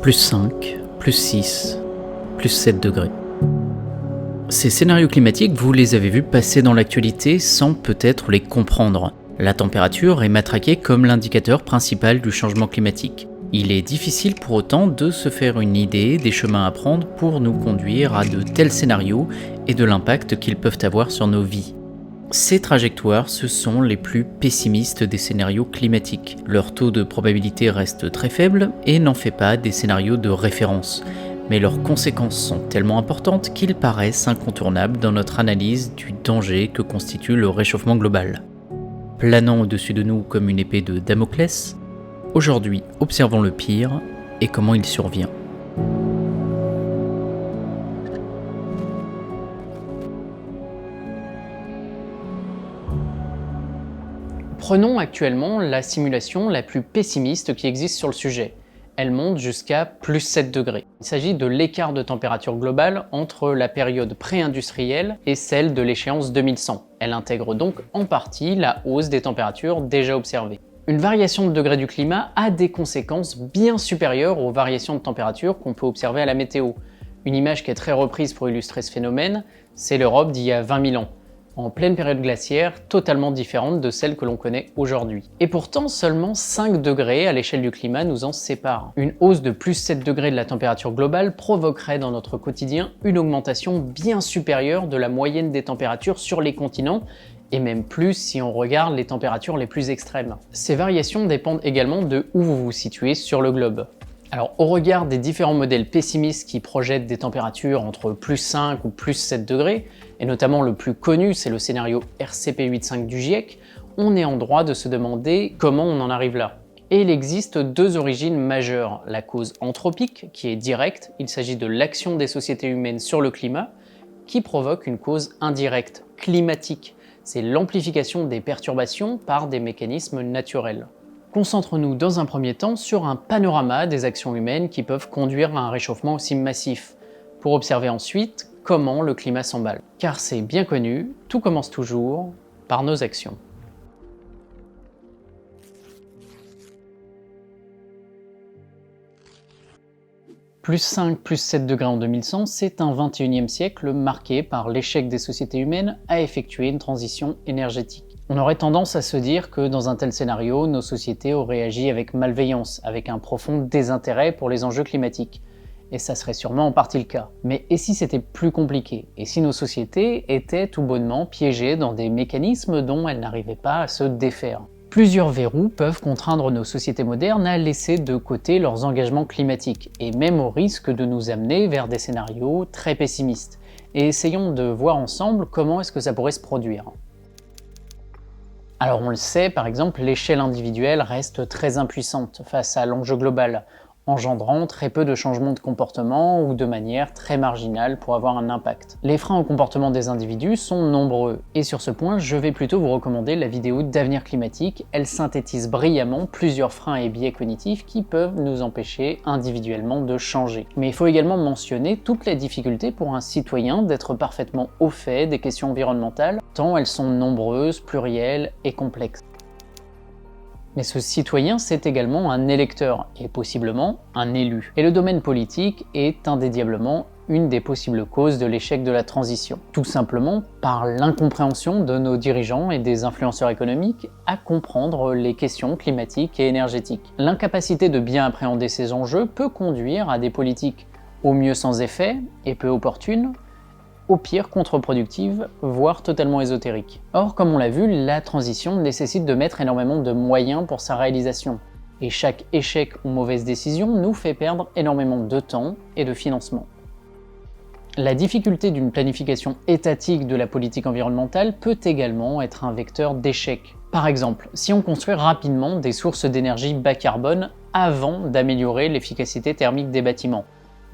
Plus 5, plus 6, plus 7 degrés. Ces scénarios climatiques, vous les avez vus passer dans l'actualité sans peut-être les comprendre. La température est matraquée comme l'indicateur principal du changement climatique. Il est difficile pour autant de se faire une idée des chemins à prendre pour nous conduire à de tels scénarios et de l'impact qu'ils peuvent avoir sur nos vies. Ces trajectoires, ce sont les plus pessimistes des scénarios climatiques. Leur taux de probabilité reste très faible et n'en fait pas des scénarios de référence. Mais leurs conséquences sont tellement importantes qu'ils paraissent incontournables dans notre analyse du danger que constitue le réchauffement global. Planant au-dessus de nous comme une épée de Damoclès, aujourd'hui observons le pire et comment il survient. Prenons actuellement la simulation la plus pessimiste qui existe sur le sujet. Elle monte jusqu'à plus 7 degrés. Il s'agit de l'écart de température globale entre la période pré-industrielle et celle de l'échéance 2100. Elle intègre donc en partie la hausse des températures déjà observées. Une variation de degré du climat a des conséquences bien supérieures aux variations de température qu'on peut observer à la météo. Une image qui est très reprise pour illustrer ce phénomène, c'est l'Europe d'il y a 20 000 ans. En pleine période glaciaire, totalement différente de celle que l'on connaît aujourd'hui. Et pourtant, seulement 5 degrés à l'échelle du climat nous en séparent. Une hausse de plus 7 degrés de la température globale provoquerait dans notre quotidien une augmentation bien supérieure de la moyenne des températures sur les continents, et même plus si on regarde les températures les plus extrêmes. Ces variations dépendent également de où vous vous situez sur le globe. Alors, au regard des différents modèles pessimistes qui projettent des températures entre plus 5 ou plus 7 degrés, et notamment le plus connu, c'est le scénario RCP 8.5 du GIEC, on est en droit de se demander comment on en arrive là. Et il existe deux origines majeures. La cause anthropique, qui est directe, il s'agit de l'action des sociétés humaines sur le climat, qui provoque une cause indirecte, climatique. C'est l'amplification des perturbations par des mécanismes naturels. Concentrons-nous dans un premier temps sur un panorama des actions humaines qui peuvent conduire à un réchauffement aussi massif, pour observer ensuite comment le climat s'emballe. Car c'est bien connu, tout commence toujours par nos actions. Plus 5, plus 7 degrés en 2100, c'est un 21e siècle marqué par l'échec des sociétés humaines à effectuer une transition énergétique. On aurait tendance à se dire que dans un tel scénario, nos sociétés auraient agi avec malveillance, avec un profond désintérêt pour les enjeux climatiques. Et ça serait sûrement en partie le cas. Mais et si c'était plus compliqué? Et si nos sociétés étaient tout bonnement piégées dans des mécanismes dont elles n'arrivaient pas à se défaire? Plusieurs verrous peuvent contraindre nos sociétés modernes à laisser de côté leurs engagements climatiques, et même au risque de nous amener vers des scénarios très pessimistes. Et essayons de voir ensemble comment est-ce que ça pourrait se produire. Alors on le sait, par exemple, l'échelle individuelle reste très impuissante face à l'enjeu global, engendrant très peu de changements de comportement ou de manière très marginale pour avoir un impact. Les freins au comportement des individus sont nombreux, et sur ce point, je vais plutôt vous recommander la vidéo d'Avenir climatique. Elle synthétise brillamment plusieurs freins et biais cognitifs qui peuvent nous empêcher individuellement de changer. Mais il faut également mentionner toutes les difficultés pour un citoyen d'être parfaitement au fait des questions environnementales, tant elles sont nombreuses, plurielles et complexes. Mais ce citoyen, c'est également un électeur, et possiblement un élu. Et le domaine politique est indéniablement une des possibles causes de l'échec de la transition. Tout simplement par l'incompréhension de nos dirigeants et des influenceurs économiques à comprendre les questions climatiques et énergétiques. L'incapacité de bien appréhender ces enjeux peut conduire à des politiques au mieux sans effet et peu opportunes, au pire contre-productive, voire totalement ésotérique. Or, comme on l'a vu, la transition nécessite de mettre énormément de moyens pour sa réalisation, et chaque échec ou mauvaise décision nous fait perdre énormément de temps et de financement. La difficulté d'une planification étatique de la politique environnementale peut également être un vecteur d'échec. Par exemple, si on construit rapidement des sources d'énergie bas carbone avant d'améliorer l'efficacité thermique des bâtiments,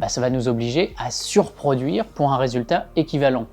ça va nous obliger à surproduire pour un résultat équivalent.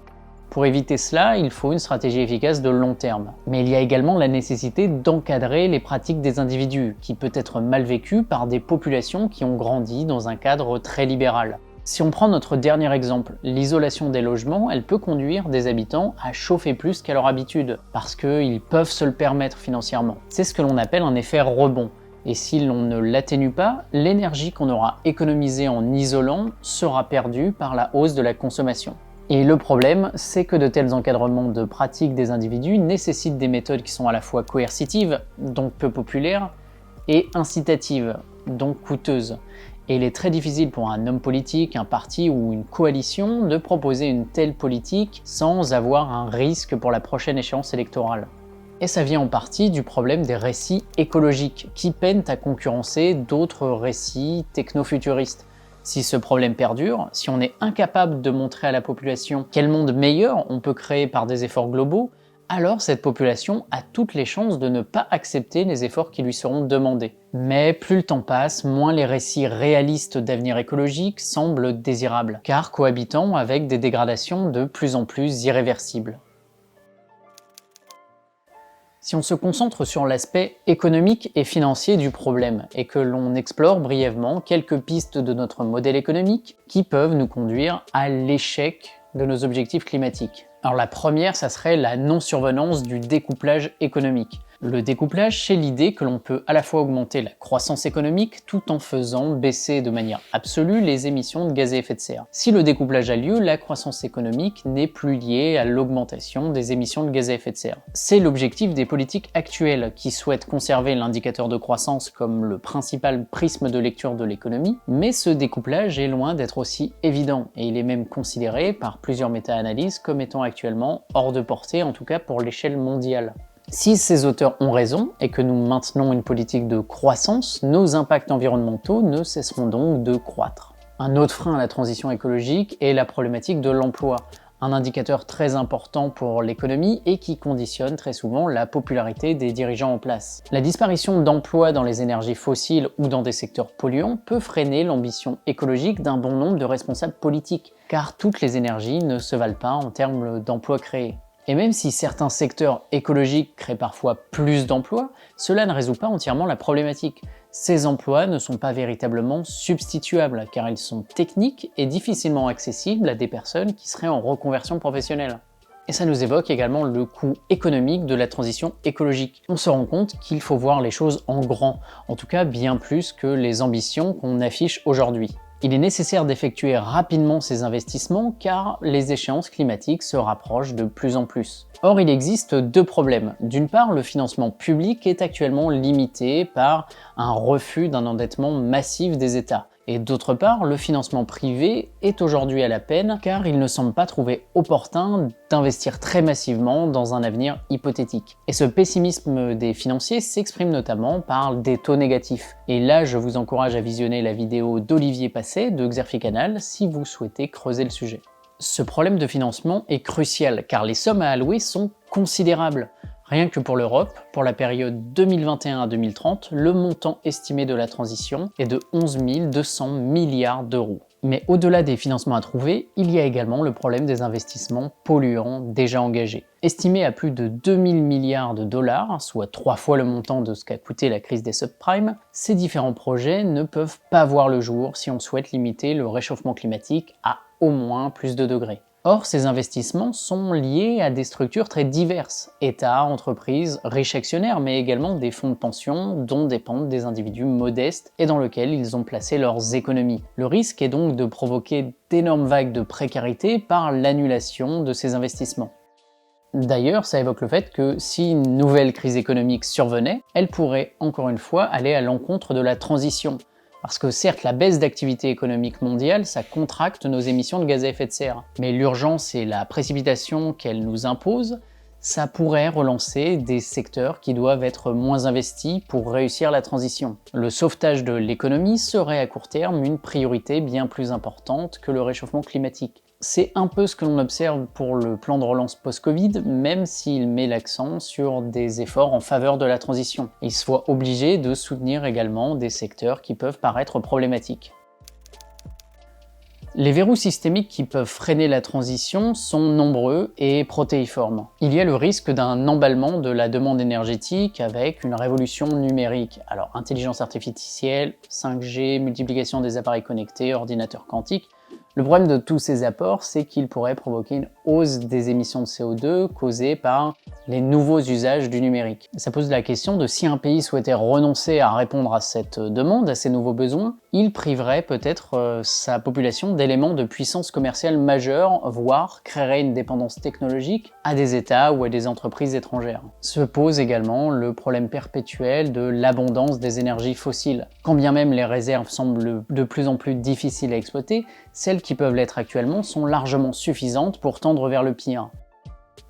Pour éviter cela, il faut une stratégie efficace de long terme. Mais il y a également la nécessité d'encadrer les pratiques des individus, qui peut être mal vécue par des populations qui ont grandi dans un cadre très libéral. Si on prend notre dernier exemple, l'isolation des logements, elle peut conduire des habitants à chauffer plus qu'à leur habitude, parce qu'ils peuvent se le permettre financièrement. C'est ce que l'on appelle un effet rebond. Et si l'on ne l'atténue pas, l'énergie qu'on aura économisée en isolant sera perdue par la hausse de la consommation. Et le problème, c'est que de tels encadrements de pratiques des individus nécessitent des méthodes qui sont à la fois coercitives, donc peu populaires, et incitatives, donc coûteuses. Et il est très difficile pour un homme politique, un parti ou une coalition de proposer une telle politique sans avoir un risque pour la prochaine échéance électorale. Et ça vient en partie du problème des récits écologiques, qui peinent à concurrencer d'autres récits techno-futuristes. Si ce problème perdure, si on est incapable de montrer à la population quel monde meilleur on peut créer par des efforts globaux, alors cette population a toutes les chances de ne pas accepter les efforts qui lui seront demandés. Mais plus le temps passe, moins les récits réalistes d'avenir écologique semblent désirables, car cohabitant avec des dégradations de plus en plus irréversibles. Si on se concentre sur l'aspect économique et financier du problème, et que l'on explore brièvement quelques pistes de notre modèle économique qui peuvent nous conduire à l'échec de nos objectifs climatiques. Alors la première, ça serait la non-survenance du découplage économique. Le découplage, c'est l'idée que l'on peut à la fois augmenter la croissance économique tout en faisant baisser de manière absolue les émissions de gaz à effet de serre. Si le découplage a lieu, la croissance économique n'est plus liée à l'augmentation des émissions de gaz à effet de serre. C'est l'objectif des politiques actuelles qui souhaitent conserver l'indicateur de croissance comme le principal prisme de lecture de l'économie, mais ce découplage est loin d'être aussi évident et il est même considéré par plusieurs méta-analyses comme étant actuellement hors de portée, en tout cas pour l'échelle mondiale. Si ces auteurs ont raison et que nous maintenons une politique de croissance, nos impacts environnementaux ne cesseront donc de croître. Un autre frein à la transition écologique est la problématique de l'emploi, un indicateur très important pour l'économie et qui conditionne très souvent la popularité des dirigeants en place. La disparition d'emplois dans les énergies fossiles ou dans des secteurs polluants peut freiner l'ambition écologique d'un bon nombre de responsables politiques, car toutes les énergies ne se valent pas en termes d'emplois créés. Et même si certains secteurs écologiques créent parfois plus d'emplois, cela ne résout pas entièrement la problématique. Ces emplois ne sont pas véritablement substituables, car ils sont techniques et difficilement accessibles à des personnes qui seraient en reconversion professionnelle. Et ça nous évoque également le coût économique de la transition écologique. On se rend compte qu'il faut voir les choses en grand, en tout cas bien plus que les ambitions qu'on affiche aujourd'hui. Il est nécessaire d'effectuer rapidement ces investissements car les échéances climatiques se rapprochent de plus en plus. Or, il existe deux problèmes. D'une part, le financement public est actuellement limité par un refus d'un endettement massif des États. Et d'autre part, le financement privé est aujourd'hui à la peine car il ne semble pas trouver opportun d'investir très massivement dans un avenir hypothétique. Et ce pessimisme des financiers s'exprime notamment par des taux négatifs. Et là, je vous encourage à visionner la vidéo d'Olivier Passet de Xerfi-Canal si vous souhaitez creuser le sujet. Ce problème de financement est crucial car les sommes à allouer sont considérables. Rien que pour l'Europe, pour la période 2021 à 2030, le montant estimé de la transition est de 11 200 milliards d'euros. Mais au-delà des financements à trouver, il y a également le problème des investissements polluants déjà engagés. Estimé à plus de 2000 milliards de dollars, soit 3 fois le montant de ce qu'a coûté la crise des subprimes, ces différents projets ne peuvent pas voir le jour si on souhaite limiter le réchauffement climatique à au moins plus de degrés. Or, ces investissements sont liés à des structures très diverses, États, entreprises, riches actionnaires, mais également des fonds de pension dont dépendent des individus modestes et dans lesquels ils ont placé leurs économies. Le risque est donc de provoquer d'énormes vagues de précarité par l'annulation de ces investissements. D'ailleurs, ça évoque le fait que si une nouvelle crise économique survenait, elle pourrait encore une fois aller à l'encontre de la transition. Parce que certes, la baisse d'activité économique mondiale, ça contracte nos émissions de gaz à effet de serre. Mais l'urgence et la précipitation qu'elle nous impose, ça pourrait relancer des secteurs qui doivent être moins investis pour réussir la transition. Le sauvetage de l'économie serait à court terme une priorité bien plus importante que le réchauffement climatique. C'est un peu ce que l'on observe pour le plan de relance post-Covid, même s'il met l'accent sur des efforts en faveur de la transition. Il se voit obligé de soutenir également des secteurs qui peuvent paraître problématiques. Les verrous systémiques qui peuvent freiner la transition sont nombreux et protéiformes. Il y a le risque d'un emballement de la demande énergétique avec une révolution numérique. Alors intelligence artificielle, 5G, multiplication des appareils connectés, ordinateurs quantiques, Le problème de tous ces apports, c'est qu'ils pourraient provoquer une hausse des émissions de CO2 causées par les nouveaux usages du numérique. Ça pose la question de si un pays souhaitait renoncer à répondre à cette demande, à ces nouveaux besoins, il priverait peut-être sa population d'éléments de puissance commerciale majeure, voire créerait une dépendance technologique à des États ou à des entreprises étrangères. Se pose également le problème perpétuel de l'abondance des énergies fossiles. Quand bien même les réserves semblent de plus en plus difficiles à exploiter, celles qui peuvent l'être actuellement sont largement suffisantes pour tendre vers le pire.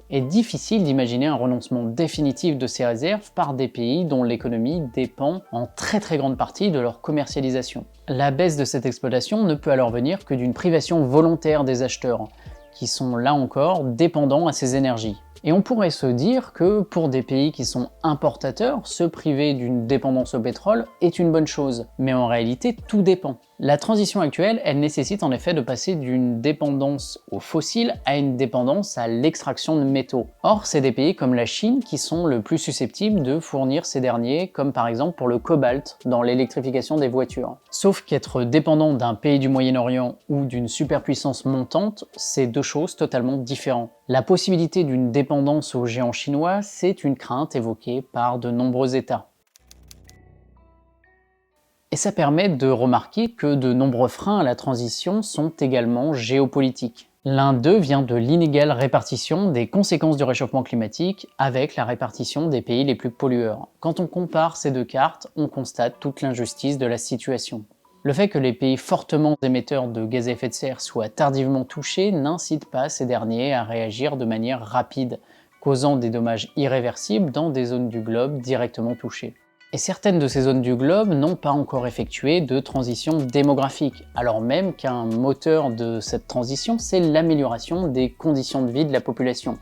Il est difficile d'imaginer un renoncement définitif de ces réserves par des pays dont l'économie dépend en très grande partie de leur commercialisation. La baisse de cette exploitation ne peut alors venir que d'une privation volontaire des acheteurs, qui sont là encore dépendants à ces énergies. Et on pourrait se dire que pour des pays qui sont importateurs, se priver d'une dépendance au pétrole est une bonne chose. Mais en réalité, tout dépend. La transition actuelle, elle nécessite en effet de passer d'une dépendance aux fossiles à une dépendance à l'extraction de métaux. Or, c'est des pays comme la Chine qui sont le plus susceptibles de fournir ces derniers, comme par exemple pour le cobalt dans l'électrification des voitures. Sauf qu'être dépendant d'un pays du Moyen-Orient ou d'une superpuissance montante, c'est deux choses totalement différentes. La possibilité d'une dépendance aux géants chinois, c'est une crainte évoquée par de nombreux États. Et ça permet de remarquer que de nombreux freins à la transition sont également géopolitiques. L'un d'eux vient de l'inégale répartition des conséquences du réchauffement climatique avec la répartition des pays les plus pollueurs. Quand on compare ces deux cartes, on constate toute l'injustice de la situation. Le fait que les pays fortement émetteurs de gaz à effet de serre soient tardivement touchés n'incite pas ces derniers à réagir de manière rapide, causant des dommages irréversibles dans des zones du globe directement touchées. Et certaines de ces zones du globe n'ont pas encore effectué de transition démographique, alors même qu'un moteur de cette transition, c'est l'amélioration des conditions de vie de la population.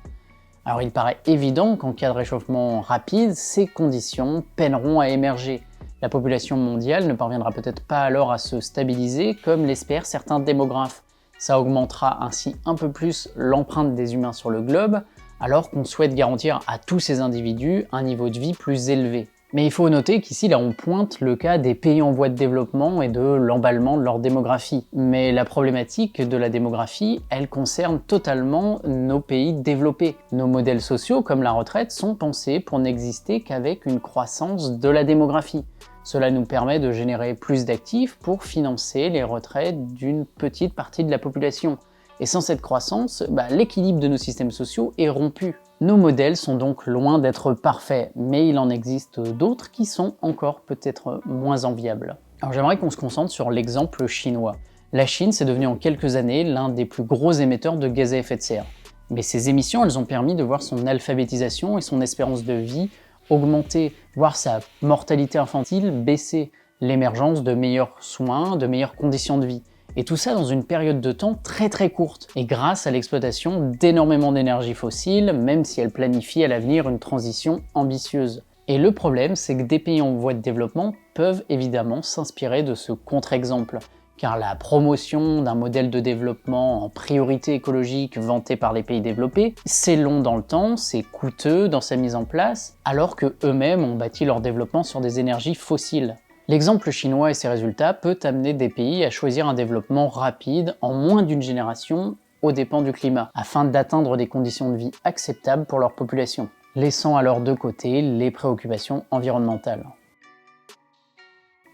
Alors il paraît évident qu'en cas de réchauffement rapide, ces conditions peineront à émerger. La population mondiale ne parviendra peut-être pas alors à se stabiliser comme l'espèrent certains démographes. Ça augmentera ainsi un peu plus l'empreinte des humains sur le globe, alors qu'on souhaite garantir à tous ces individus un niveau de vie plus élevé. Mais il faut noter qu'ici, là, on pointe le cas des pays en voie de développement et de l'emballement de leur démographie. Mais la problématique de la démographie, elle concerne totalement nos pays développés. Nos modèles sociaux, comme la retraite, sont pensés pour n'exister qu'avec une croissance de la démographie. Cela nous permet de générer plus d'actifs pour financer les retraites d'une petite partie de la population. Et sans cette croissance, l'équilibre de nos systèmes sociaux est rompu. Nos modèles sont donc loin d'être parfaits, mais il en existe d'autres qui sont encore peut-être moins enviables. Alors j'aimerais qu'on se concentre sur l'exemple chinois. La Chine, c'est devenu en quelques années l'un des plus gros émetteurs de gaz à effet de serre. Mais ces émissions, elles ont permis de voir son alphabétisation et son espérance de vie augmenter, voir sa mortalité infantile baisser, l'émergence de meilleurs soins, de meilleures conditions de vie. Et tout ça dans une période de temps très courte, et grâce à l'exploitation d'énormément d'énergie fossile, même si elle planifie à l'avenir une transition ambitieuse. Et le problème, c'est que des pays en voie de développement peuvent évidemment s'inspirer de ce contre-exemple, car la promotion d'un modèle de développement en priorité écologique vanté par les pays développés, c'est long dans le temps, c'est coûteux dans sa mise en place, alors que eux-mêmes ont bâti leur développement sur des énergies fossiles. L'exemple chinois et ses résultats peut amener des pays à choisir un développement rapide en moins d'une génération aux dépens du climat, afin d'atteindre des conditions de vie acceptables pour leur population, laissant alors de côté les préoccupations environnementales.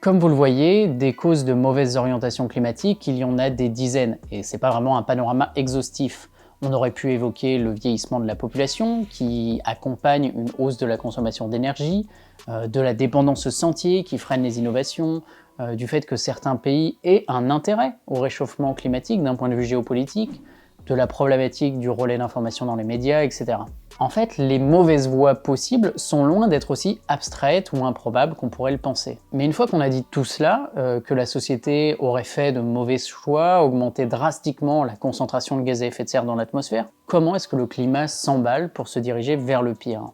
Comme vous le voyez, des causes de mauvaise orientation climatique, il y en a des dizaines, et c'est pas vraiment un panorama exhaustif. On aurait pu évoquer le vieillissement de la population, qui accompagne une hausse de la consommation d'énergie, de la dépendance sentier qui freine les innovations, du fait que certains pays aient un intérêt au réchauffement climatique d'un point de vue géopolitique, de la problématique du relais d'information dans les médias, etc. En fait, les mauvaises voies possibles sont loin d'être aussi abstraites ou improbables qu'on pourrait le penser. Mais une fois qu'on a dit tout cela, que la société aurait fait de mauvais choix, augmenté drastiquement la concentration de gaz à effet de serre dans l'atmosphère, comment est-ce que le climat s'emballe pour se diriger vers le pire ?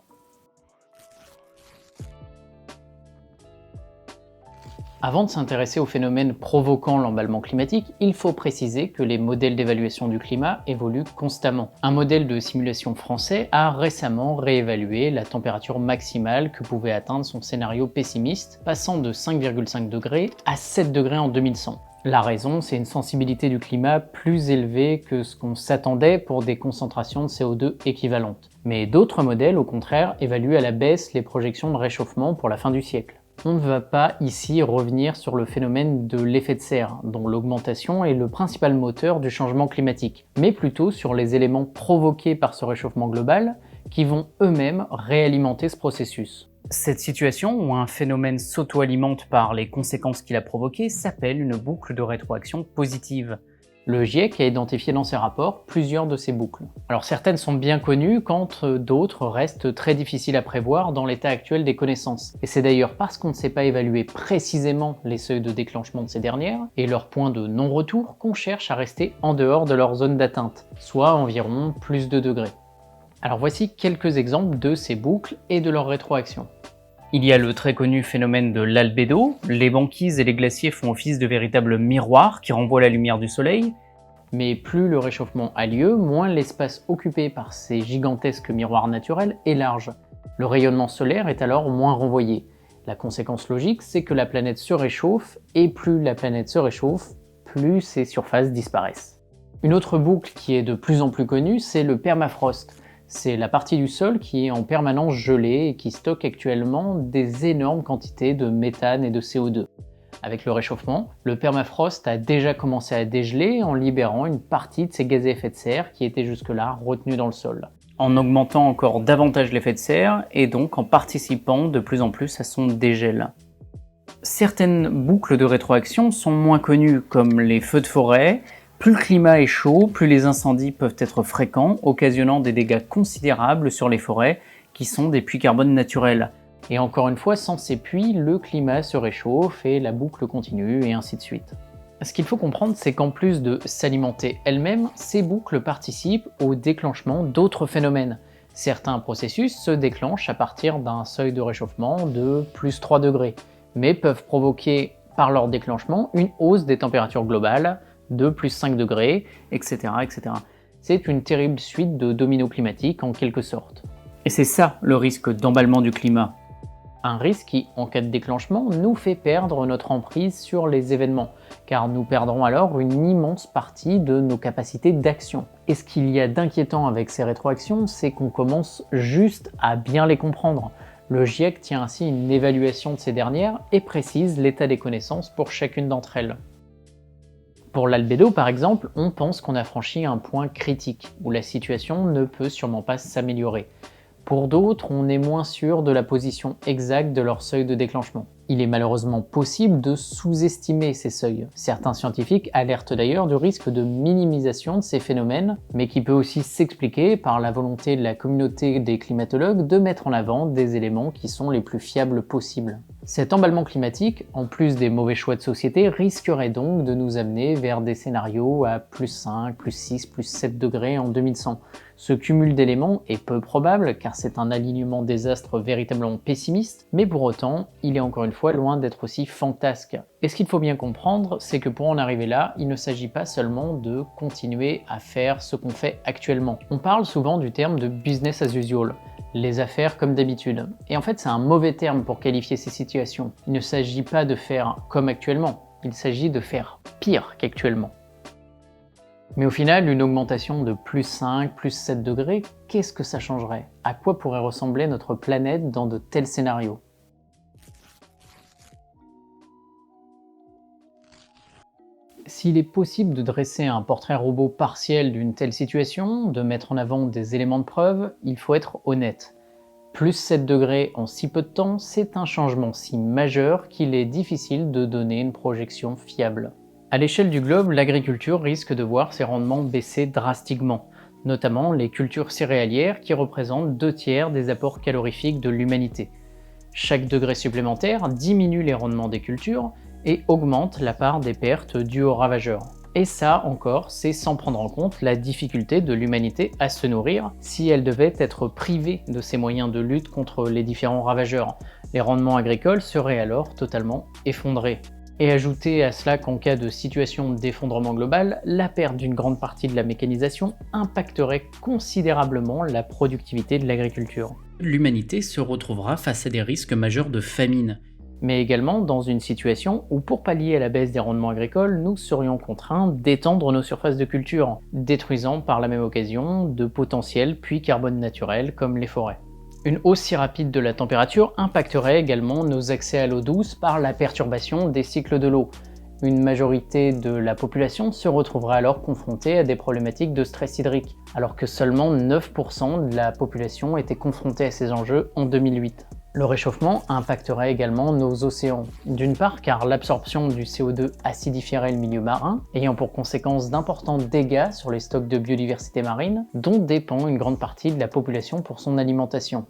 Avant de s'intéresser aux phénomènes provoquant l'emballement climatique, il faut préciser que les modèles d'évaluation du climat évoluent constamment. Un modèle de simulation français a récemment réévalué la température maximale que pouvait atteindre son scénario pessimiste, passant de 5,5 degrés à 7 degrés en 2100. La raison, c'est une sensibilité du climat plus élevée que ce qu'on s'attendait pour des concentrations de CO2 équivalentes. Mais d'autres modèles, au contraire, évaluent à la baisse les projections de réchauffement pour la fin du siècle. On ne va pas ici revenir sur le phénomène de l'effet de serre, dont l'augmentation est le principal moteur du changement climatique, mais plutôt sur les éléments provoqués par ce réchauffement global qui vont eux-mêmes réalimenter ce processus. Cette situation, où un phénomène s'auto-alimente par les conséquences qu'il a provoquées, s'appelle une boucle de rétroaction positive. Le GIEC a identifié dans ses rapports plusieurs de ces boucles. Alors certaines sont bien connues, quand d'autres restent très difficiles à prévoir dans l'état actuel des connaissances. Et c'est d'ailleurs parce qu'on ne sait pas évaluer précisément les seuils de déclenchement de ces dernières, et leur point de non-retour, qu'on cherche à rester en dehors de leur zone d'atteinte, soit environ plus de degrés. Alors voici quelques exemples de ces boucles et de leur rétroaction. Il y a le très connu phénomène de l'albédo. Les banquises et les glaciers font office de véritables miroirs qui renvoient la lumière du soleil. Mais plus le réchauffement a lieu, moins l'espace occupé par ces gigantesques miroirs naturels est large. Le rayonnement solaire est alors moins renvoyé. La conséquence logique, c'est que la planète se réchauffe, et plus la planète se réchauffe, plus ses surfaces disparaissent. Une autre boucle qui est de plus en plus connue, c'est le permafrost. C'est la partie du sol qui est en permanence gelée et qui stocke actuellement des énormes quantités de méthane et de CO2. Avec le réchauffement, le permafrost a déjà commencé à dégeler en libérant une partie de ces gaz à effet de serre qui étaient jusque-là retenus dans le sol, en augmentant encore davantage l'effet de serre et donc en participant de plus en plus à son dégel. Certaines boucles de rétroaction sont moins connues, comme les feux de forêt. Plus le climat est chaud, plus les incendies peuvent être fréquents, occasionnant des dégâts considérables sur les forêts, qui sont des puits carbone naturels. Et encore une fois, sans ces puits, le climat se réchauffe et la boucle continue, et ainsi de suite. Ce qu'il faut comprendre, c'est qu'en plus de s'alimenter elles-mêmes, ces boucles participent au déclenchement d'autres phénomènes. Certains processus se déclenchent à partir d'un seuil de réchauffement de plus 3 degrés, mais peuvent provoquer par leur déclenchement une hausse des températures globales, de plus 5 degrés, etc., etc. C'est une terrible suite de dominos climatiques en quelque sorte. Et c'est ça le risque d'emballement du climat. Un risque qui, en cas de déclenchement, nous fait perdre notre emprise sur les événements, car nous perdrons alors une immense partie de nos capacités d'action. Et ce qu'il y a d'inquiétant avec ces rétroactions, c'est qu'on commence juste à bien les comprendre. Le GIEC tient ainsi une évaluation de ces dernières et précise l'état des connaissances pour chacune d'entre elles. Pour l'albédo par exemple, on pense qu'on a franchi un point critique, où la situation ne peut sûrement pas s'améliorer. Pour d'autres, on est moins sûr de la position exacte de leur seuil de déclenchement. Il est malheureusement possible de sous-estimer ces seuils. Certains scientifiques alertent d'ailleurs du risque de minimisation de ces phénomènes, mais qui peut aussi s'expliquer par la volonté de la communauté des climatologues de mettre en avant des éléments qui sont les plus fiables possibles. Cet emballement climatique, en plus des mauvais choix de société, risquerait donc de nous amener vers des scénarios à plus 5, plus 6, plus 7 degrés en 2100. Ce cumul d'éléments est peu probable car c'est un alignement des astres véritablement pessimiste, mais pour autant, il est encore une fois loin d'être aussi fantasque. Et ce qu'il faut bien comprendre, c'est que pour en arriver là, il ne s'agit pas seulement de continuer à faire ce qu'on fait actuellement. On parle souvent du terme de business as usual, les affaires comme d'habitude. Et en fait, c'est un mauvais terme pour qualifier ces situations. Il ne s'agit pas de faire comme actuellement, il s'agit de faire pire qu'actuellement. Mais au final, une augmentation de plus 5, plus 7 degrés, qu'est-ce que ça changerait? À quoi pourrait ressembler notre planète dans de tels scénarios? S'il est possible de dresser un portrait robot partiel d'une telle situation, de mettre en avant des éléments de preuve, il faut être honnête. Plus 7 degrés en si peu de temps, c'est un changement si majeur qu'il est difficile de donner une projection fiable. À l'échelle du globe, l'agriculture risque de voir ses rendements baisser drastiquement, notamment les cultures céréalières qui représentent 2/3 des apports calorifiques de l'humanité. Chaque degré supplémentaire diminue les rendements des cultures et augmente la part des pertes dues aux ravageurs. Et ça encore, c'est sans prendre en compte la difficulté de l'humanité à se nourrir si elle devait être privée de ses moyens de lutte contre les différents ravageurs. Les rendements agricoles seraient alors totalement effondrés. Et ajoutez à cela qu'en cas de situation d'effondrement global, la perte d'une grande partie de la mécanisation impacterait considérablement la productivité de l'agriculture. L'humanité se retrouvera face à des risques majeurs de famine. mais également dans une situation où pour pallier à la baisse des rendements agricoles, nous serions contraints d'étendre nos surfaces de culture, détruisant par la même occasion de potentiels puits carbone naturels comme les forêts. Une hausse si rapide de la température impacterait également nos accès à l'eau douce par la perturbation des cycles de l'eau. Une majorité de la population se retrouverait alors confrontée à des problématiques de stress hydrique, alors que seulement 9% de la population était confrontée à ces enjeux en 2008. Le réchauffement impacterait également nos océans. D'une part car l'absorption du CO2 acidifierait le milieu marin, ayant pour conséquence d'importants dégâts sur les stocks de biodiversité marine, dont dépend une grande partie de la population pour son alimentation.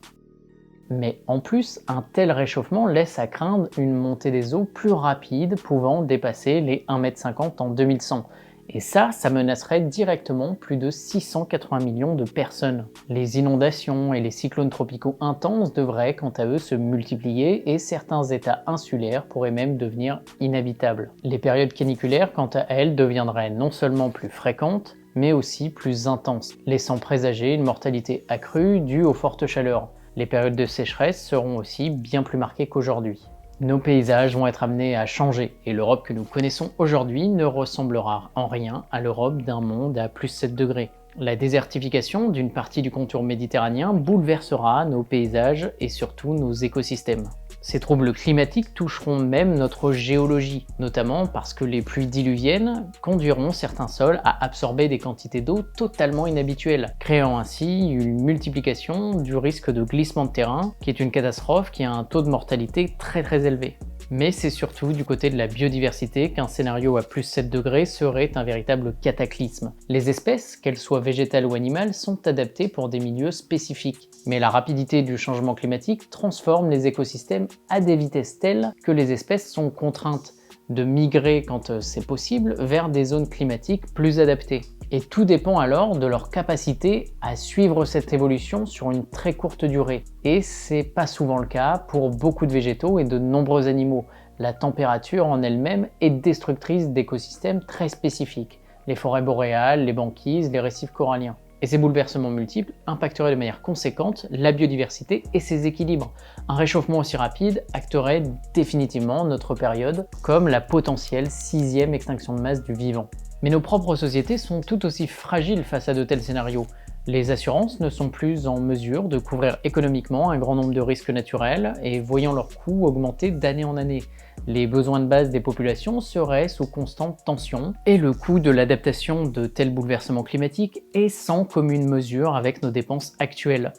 Mais en plus, un tel réchauffement laisse à craindre une montée des eaux plus rapide, pouvant dépasser les 1,50 m en 2100. Et ça menacerait directement plus de 680 millions de personnes. Les inondations et les cyclones tropicaux intenses devraient quant à eux se multiplier et certains états insulaires pourraient même devenir inhabitables. Les périodes caniculaires quant à elles deviendraient non seulement plus fréquentes, mais aussi plus intenses, laissant présager une mortalité accrue due aux fortes chaleurs. Les périodes de sécheresse seront aussi bien plus marquées qu'aujourd'hui. Nos paysages vont être amenés à changer et l'Europe que nous connaissons aujourd'hui ne ressemblera en rien à l'Europe d'un monde à plus 7 degrés. La désertification d'une partie du contour méditerranéen bouleversera nos paysages et surtout nos écosystèmes. Ces troubles climatiques toucheront même notre géologie, notamment parce que les pluies diluviennes conduiront certains sols à absorber des quantités d'eau totalement inhabituelles, créant ainsi une multiplication du risque de glissement de terrain, qui est une catastrophe qui a un taux de mortalité très élevé. Mais c'est surtout du côté de la biodiversité qu'un scénario à plus 7 degrés serait un véritable cataclysme. Les espèces, qu'elles soient végétales ou animales, sont adaptées pour des milieux spécifiques. Mais la rapidité du changement climatique transforme les écosystèmes à des vitesses telles que les espèces sont contraintes de migrer quand c'est possible vers des zones climatiques plus adaptées. Et tout dépend alors de leur capacité à suivre cette évolution sur une très courte durée. Et c'est pas souvent le cas pour beaucoup de végétaux et de nombreux animaux. La température en elle-même est destructrice d'écosystèmes très spécifiques. Les forêts boréales, les banquises, les récifs coralliens. Et ces bouleversements multiples impacteraient de manière conséquente la biodiversité et ses équilibres. Un réchauffement aussi rapide acterait définitivement notre période comme la potentielle 6e extinction de masse du vivant. Mais nos propres sociétés sont tout aussi fragiles face à de tels scénarios. Les assurances ne sont plus en mesure de couvrir économiquement un grand nombre de risques naturels et voyant leurs coûts augmenter d'année en année. Les besoins de base des populations seraient sous constante tension et le coût de l'adaptation de tels bouleversements climatiques est sans commune mesure avec nos dépenses actuelles.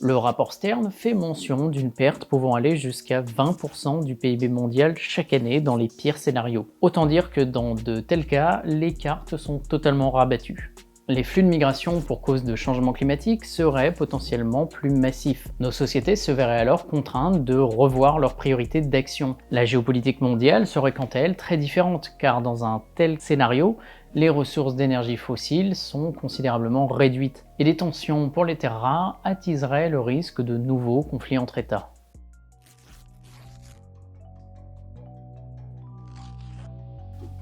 Le rapport Stern fait mention d'une perte pouvant aller jusqu'à 20% du PIB mondial chaque année dans les pires scénarios. Autant dire que dans de tels cas, les cartes sont totalement rabattues. Les flux de migration pour cause de changement climatique seraient potentiellement plus massifs. Nos sociétés se verraient alors contraintes de revoir leurs priorités d'action. La géopolitique mondiale serait quant à elle très différente, car dans un tel scénario, les ressources d'énergie fossiles sont considérablement réduites, et les tensions pour les terres rares attiseraient le risque de nouveaux conflits entre États.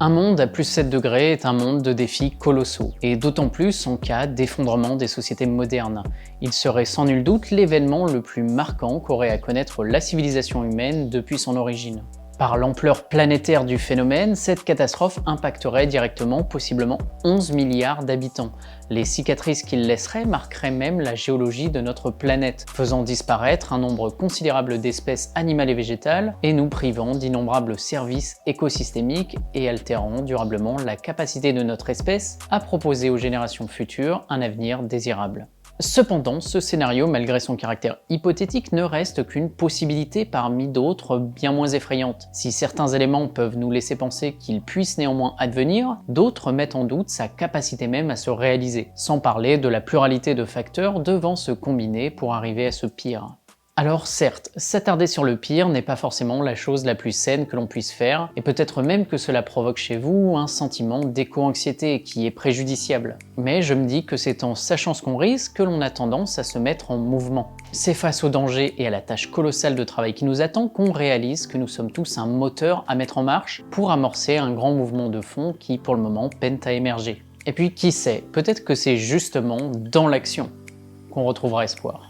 Un monde à plus 7 degrés est un monde de défis colossaux, et d'autant plus en cas d'effondrement des sociétés modernes. Il serait sans nul doute l'événement le plus marquant qu'aurait à connaître la civilisation humaine depuis son origine. Par l'ampleur planétaire du phénomène, cette catastrophe impacterait directement possiblement 11 milliards d'habitants. Les cicatrices qu'il laisserait marqueraient même la géologie de notre planète, faisant disparaître un nombre considérable d'espèces animales et végétales et nous privant d'innombrables services écosystémiques et altérant durablement la capacité de notre espèce à proposer aux générations futures un avenir désirable. Cependant, ce scénario, malgré son caractère hypothétique, ne reste qu'une possibilité parmi d'autres bien moins effrayantes. Si certains éléments peuvent nous laisser penser qu'il puisse néanmoins advenir, d'autres mettent en doute sa capacité même à se réaliser, sans parler de la pluralité de facteurs devant se combiner pour arriver à ce pire. Alors certes, s'attarder sur le pire n'est pas forcément la chose la plus saine que l'on puisse faire, et peut-être même que cela provoque chez vous un sentiment d'éco-anxiété qui est préjudiciable. Mais je me dis que c'est en sachant ce qu'on risque que l'on a tendance à se mettre en mouvement. C'est face au danger et à la tâche colossale de travail qui nous attend qu'on réalise que nous sommes tous un moteur à mettre en marche pour amorcer un grand mouvement de fond qui pour le moment peine à émerger. Et puis qui sait, peut-être que c'est justement dans l'action qu'on retrouvera espoir.